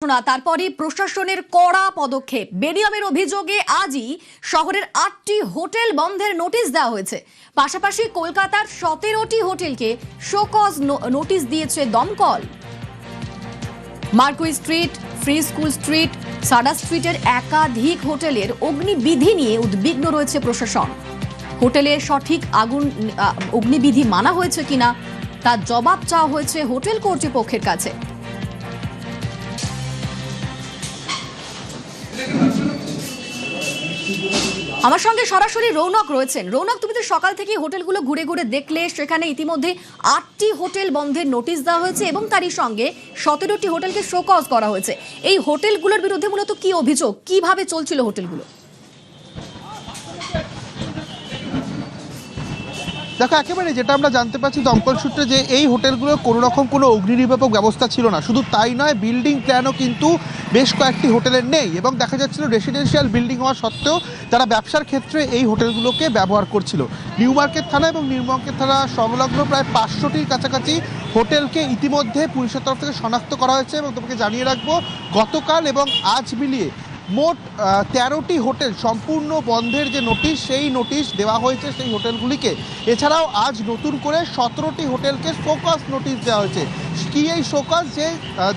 তারপরে প্রশাসনের কড়া পদক্ষেপ। বেনিয়মের অভিযোগে আজই শহরের ৮টি হোটেল বন্ধের নোটিশ দেওয়া হয়েছে। পাশাপাশি কলকাতার ১৭টি হোটেলকে শো কজ নোটিশ দিয়েছে দমকল। Marquis street, free school street, Sudder স্ট্রিটের একাধিক হোটেলের অগ্নিবিধি নিয়ে উদ্বিগ্ন রয়েছে প্রশাসন। হোটেলে সঠিক অগ্নিবিধি মানা হয়েছে কিনা তার জবাব চাওয়া হয়েছে হোটেল কর্তৃপক্ষের কাছে। আমার সঙ্গে সরাসরি রৌনক রয়েছেন। রৌনক, তুমি তো সকাল থেকে হোটেলগুলো ঘুরে ঘুরে দেখলে, সেখানে ইতিমধ্যে ৮টি হোটেল বন্ধের নোটিশ দেওয়া হয়েছে এবং তারই সঙ্গে ১৭টি হোটেলকে শো কজ করা হয়েছে। এই হোটেলগুলোর বিরুদ্ধে মূলত কি অভিযোগ, কিভাবে চলছিল হোটেলগুলো? দেখো, একেবারে যেটা আমরা জানতে পারছি দমকল সূত্রে, যে এই হোটেলগুলো কোনো রকম কোনো অগ্নি নির্বাপক ব্যবস্থা ছিল না। শুধু তাই নয়, বিল্ডিং প্ল্যানও কিন্তু বেশ কয়েকটি হোটেলের নেই এবং দেখা যাচ্ছিল রেসিডেন্সিয়াল বিল্ডিং হওয়া সত্ত্বেও তারা ব্যবসার ক্ষেত্রে এই হোটেলগুলোকে ব্যবহার করছিল। নিউ মার্কেট থানা এবং নিউ মার্কেট থানা সংলগ্ন প্রায় ৫০০টির কাছাকাছি হোটেলকে ইতিমধ্যে পুলিশের তরফ থেকে শনাক্ত করা হয়েছে এবং তোমাকে জানিয়ে রাখবো, গতকাল এবং আজ মিলিয়ে মোট ১৩টি হোটেল সম্পূর্ণ বন্ধের যে নোটিশ, সেই নোটিশ দেওয়া হয়েছে সেই হোটেলগুলিকে। এছাড়াও আজ নতুন করে ১৭টি হোটেলকে শোকজ নোটিশ দেওয়া হয়েছে। কি এই শোকজ? যে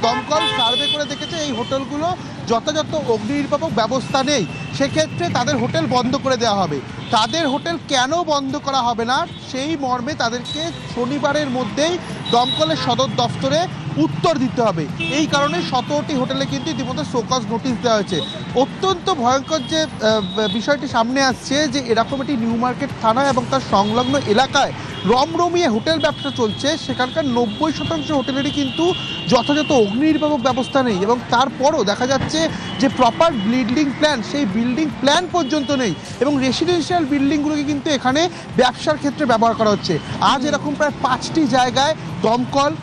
দমকল সার্ভে করে দেখেছে এই হোটেলগুলো যথাযথ অগ্নি নির্বাপক ব্যবস্থা নেই, সেক্ষেত্রে তাদের হোটেল বন্ধ করে দেওয়া হবে। তাদের হোটেল কেন বন্ধ করা হবে না সেই মর্মে তাদেরকে শনিবারের মধ্যেই দমকলের সদর দফতরে উত্তর দিতে হবে। এই কারণে ১৭টি হোটেলে কিন্তু ইতিমধ্যে শোকজ নোটিশ দেওয়া হয়েছে। অত্যন্ত ভয়ঙ্কর যে বিষয়টি সামনে আসছে, যে এরকম একটি নিউ মার্কেট থানা এবং তার সংলগ্ন এলাকায় রমরমিয়ে হোটেল ব্যবসা চলছে, সেখানকার ৯০% হোটেলেরই কিন্তু যথাযথ অগ্নি নির্বাপক ব্যবস্থা নেই এবং তারপরও দেখা যাচ্ছে যে প্রপার বিল্ডিং প্ল্যান, সেই বিল্ডিং প্ল্যান পর্যন্ত নেই এবং রেসিডেন্সিয়াল বিল্ডিংগুলোকে কিন্তু এখানে ব্যবসার ক্ষেত্রে ব্যবহার করা হচ্ছে। আজ এরকম প্রায় ৫টি জায়গায় দমকল,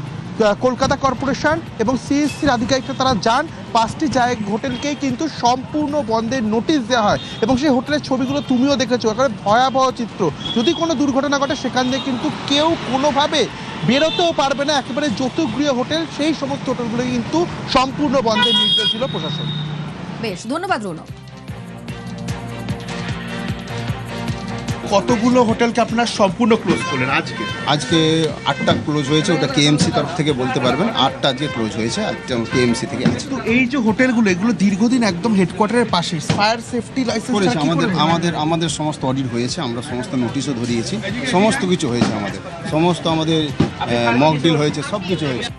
কলকাতা কর্পোরেশন এবং সিএসসির আধিকারিকরা তারা যান। ৫টি হোটেলকেই কিন্তু সম্পূর্ণ বন্ধের নোটিশ দেওয়া হয় এবং সেই হোটেলের ছবিগুলো তুমিও দেখেছো। একেবারে ভয়াবহ চিত্র। যদি কোনো দুর্ঘটনা ঘটে সেখান থেকে কিন্তু কেউ কোনোভাবে বেরোতেও পারবে না। একেবারে যৌতুকগৃহ হোটেল, সেই সমস্ত হোটেলগুলো কিন্তু সম্পূর্ণ বন্ধের নির্দেশ ছিল প্রশাসন। বেশ, ধন্যবাদ রৌনক। কতগুলো হোটেলকে আপনারা সম্পূর্ণ ক্লোজ করলেন আজকে 8টা ক্লোজ হয়েছে, ওটা কেএমসি তরফ থেকে বলতে পারবেন। 8টা আজকে ক্লোজ হয়েছে, কেএমসি থেকে আছে। তো এই যে হোটেলগুলো, এগুলো দীর্ঘদিন একদম হেডকোয়ার্টারের পাশে, ফায়ার সেফটি লাইসেন্স করেছে আমাদের সমস্ত অডিট হয়েছে, আমরা সমস্ত নোটিশও ধরিয়েছি, সমস্ত কিছু হয়েছে আমাদের মক ডিল হয়েছে, সব কিছু হয়েছে।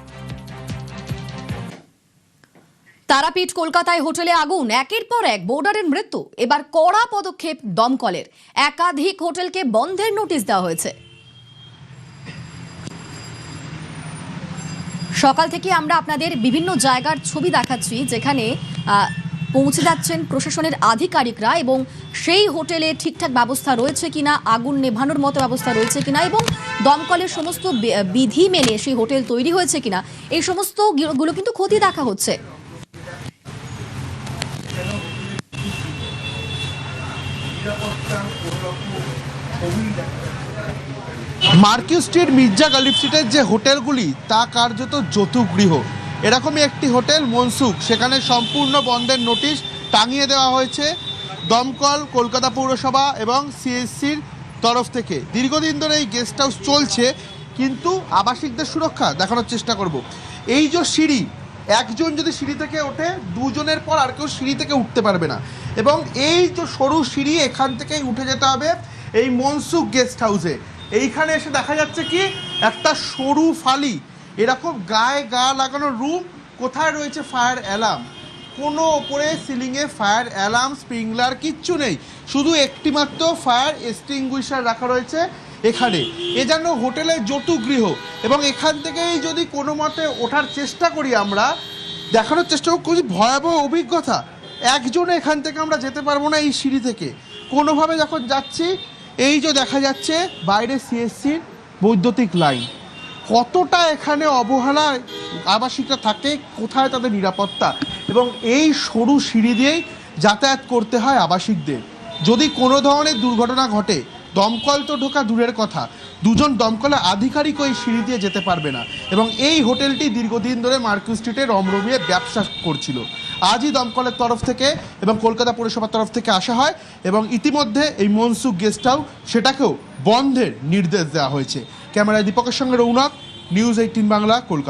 তারাপীঠ কলকাতায় হোটেলে আগুন, একের পর এক বোর্ডারের মৃত্যু। এবার কড়া পদক্ষেপ দমকলের। একাধিক হোটেলকে বন্ধের নোটিশ দেওয়া হয়েছে। সকাল থেকে আমরা আপনাদের বিভিন্ন জায়গার ছবি দেখাচ্ছি, যেখানে পৌঁছে যাচ্ছেন প্রশাসনের আধিকারিকরা এবং সেই হোটেলে ঠিকঠাক ব্যবস্থা রয়েছে কিনা, আগুন নেভানোর মতো ব্যবস্থা রয়েছে কিনা এবং দমকলের সমস্ত বিধি মেনে সেই হোটেল তৈরি হয়েছে কিনা, এই সমস্ত গুলো কিন্তু খতিয়ে দেখা হচ্ছে। মার্কিউ স্ট্রিট, মির্জা গালিব স্ট্রিটের যে হোটেলগুলি, তা কার্যত যৌতুকগৃহ। এরকমই একটি হোটেল মনসুখ, সেখানে সম্পূর্ণ বন্ধের নোটিশ টাঙিয়ে দেওয়া হয়েছে দমকল, কলকাতা পৌরসভা এবং সিএসসির তরফ থেকে। দীর্ঘদিন ধরে এই গেস্ট হাউস চলছে, কিন্তু আবাসিকদের সুরক্ষা দেখানোর চেষ্টা করব। এই যে সিঁড়ি, একজন যদি সিঁড়ি থেকে ওঠে, দুজনের পর আর কেউ সিঁড়ি থেকে উঠতে পারবে না এবং এই যে সরু সিঁড়ি, এখান থেকেই উঠে যেতে হবে এই মনসুখ গেস্ট হাউসে। এইখানে এসে দেখা যাচ্ছে কি একটা সরু ফালি, এরকম গায়ে গা লাগানো রুম। কোথায় রয়েছে ফায়ার অ্যালার্ম? কোনো ওপরে সিলিংয়ে ফায়ার অ্যালার্ম, স্প্রিংলার কিচ্ছু নেই, শুধু একটি মাত্র ফায়ার এক্সটিংগুইশার রাখা রয়েছে এখানে। এ যেন হোটেলের যৌতুকগৃহ এবং এখান থেকেই যদি কোনো মতে ওঠার চেষ্টা করি, আমরা দেখানোর চেষ্টা করি ভয়াবহ অভিজ্ঞতা। একজনে এখান থেকে আমরা যেতে পারবো না এই সিঁড়ি থেকে কোনোভাবে। যখন যাচ্ছি, এই যে দেখা যাচ্ছে বাইরে সিএসসির বৈদ্যুতিক লাইন, কতটা এখানে অবহেলায় আবাসিকরা থাকে, কোথায় তাদের নিরাপত্তা, এবং এই সরু সিঁড়ি দিয়েই যাতায়াত করতে হয় আবাসিকদের। যদি কোনো ধরনের দুর্ঘটনা ঘটে, দমকল তো ঢোকা দূরের কথা, দুজন দমকলে আধিকারিক ওই সিঁড়ি দিয়ে যেতে পারবে না। এবং এই হোটেলটি দীর্ঘদিন ধরে মার্কিউ স্ট্রিটে রমরমিয়ে ব্যবসা করছিল। আজই দমকলের তরফ থেকে এবং কলকাতা পৌরসভার তরফ থেকে আসা হয় এবং ইতিমধ্যে এই মনসুখ গেস্ট হাউস সেটাকেও বন্ধের নির্দেশ দেওয়া হয়েছে। ক্যামেরায় দীপকের সঙ্গে রৌনক, নিউজ 18 বাংলা, কলকাতা।